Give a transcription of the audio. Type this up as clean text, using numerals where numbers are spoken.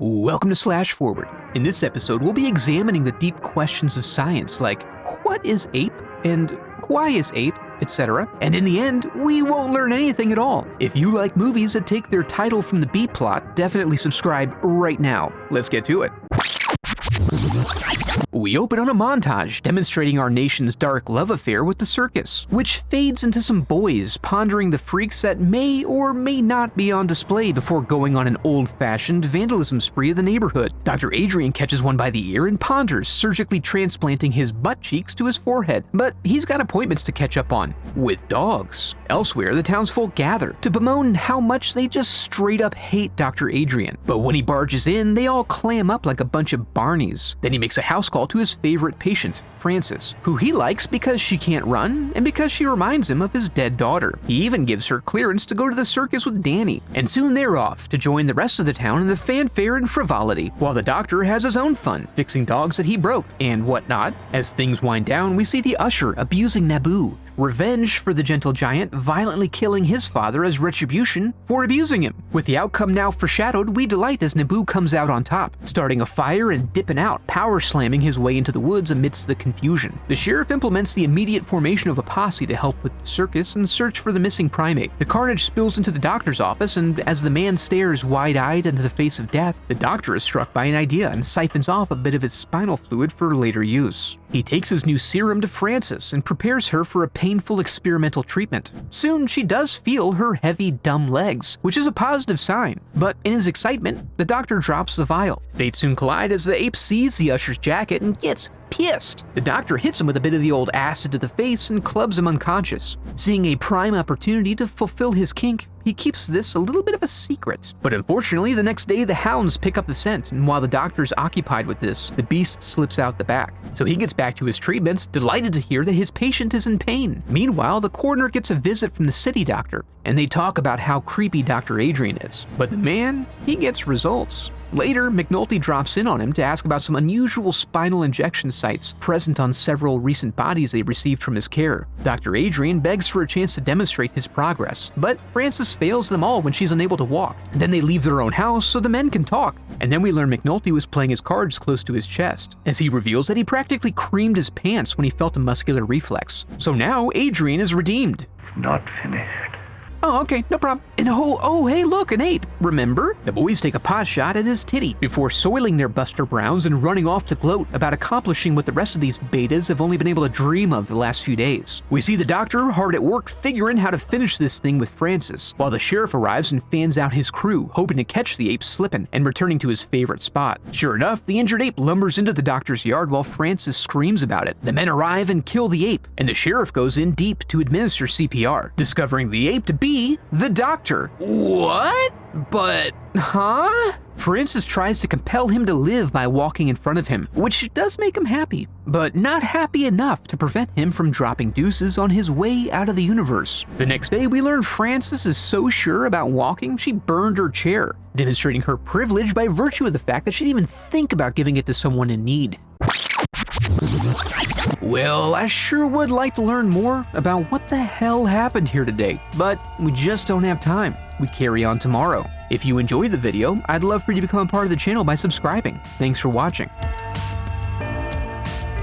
Welcome to Slash Forward. In this episode, we'll be examining the deep questions of science like what is ape and why is ape, etc. And in the end, we won't learn anything at all. If you like movies that take their title from the B plot, definitely subscribe right now. Let's get to it. We open on a montage demonstrating our nation's dark love affair with the circus, which fades into some boys pondering the freaks that may or may not be on display before going on an old-fashioned vandalism spree of the neighborhood. Dr. Adrian catches one by the ear and ponders surgically transplanting his butt cheeks to his forehead, but he's got appointments to catch up on with dogs. Elsewhere, the townsfolk gather to bemoan how much they just straight up hate Dr. Adrian, but when he barges in, they all clam up like a bunch of Barneys. Then he makes a house call to his favorite patient, Frances, who he likes because she can't run and because she reminds him of his dead daughter. He even gives her clearance to go to the circus with Danny, and soon they're off to join the rest of the town in the fanfare and frivolity, while the doctor has his own fun fixing dogs that he broke and whatnot. As things wind down, we see the usher abusing Naboo. Revenge for the gentle giant violently killing his father as retribution for abusing him. With the outcome now foreshadowed, we delight as Naboo comes out on top, starting a fire and dipping out, power slamming his way into the woods amidst the confusion. The sheriff implements the immediate formation of a posse to help with the circus and search for the missing primate. The carnage spills into the doctor's office, and as the man stares wide-eyed into the face of death, the doctor is struck by an idea and siphons off a bit of his spinal fluid for later use. He takes his new serum to Frances and prepares her for a painful experimental treatment. Soon, she does feel her heavy, dumb legs, which is a positive sign. But in his excitement, the doctor drops the vial. Fate soon collide as the ape sees the usher's jacket and gets pissed. The doctor hits him with a bit of the old acid to the face and clubs him unconscious. Seeing a prime opportunity to fulfill his kink, he keeps this a little bit of a secret. But unfortunately, the next day the hounds pick up the scent, and while the doctor's occupied with this, the beast slips out the back. So he gets back to his treatments, delighted to hear that his patient is in pain. Meanwhile, the coroner gets a visit from the city doctor, and they talk about how creepy Dr. Adrian is. But the man, he gets results. Later, McNulty drops in on him to ask about some unusual spinal injection sites present on several recent bodies they received from his care. Dr. Adrian begs for a chance to demonstrate his progress, but Frances fails them all when she's unable to walk. And then they leave their own house so the men can talk. And then we learn McNulty was playing his cards close to his chest, as he reveals that he practically creamed his pants when he felt a muscular reflex. So now Adrian is redeemed. Not finished. Oh, okay, no problem. And oh, hey, look, an ape. Remember? The boys take a pot shot at his titty before soiling their Buster Browns and running off to gloat about accomplishing what the rest of these betas have only been able to dream of the last few days. We see the doctor hard at work figuring how to finish this thing with Frances, while the sheriff arrives and fans out his crew, hoping to catch the ape slipping and returning to his favorite spot. Sure enough, the injured ape lumbers into the doctor's yard while Frances screams about it. The men arrive and kill the ape, and the sheriff goes in deep to administer CPR, discovering the ape to be the doctor. What? But, huh? Frances tries to compel him to live by walking in front of him, which does make him happy, but not happy enough to prevent him from dropping deuces on his way out of the universe. The next day, we learn Frances is so sure about walking, she burned her chair, demonstrating her privilege by virtue of the fact that she didn't even think about giving it to someone in need. Well, I sure would like to learn more about what the hell happened here today, but we just don't have time. We carry on tomorrow. If you enjoyed the video, I'd love for you to become a part of the channel by subscribing. Thanks for watching.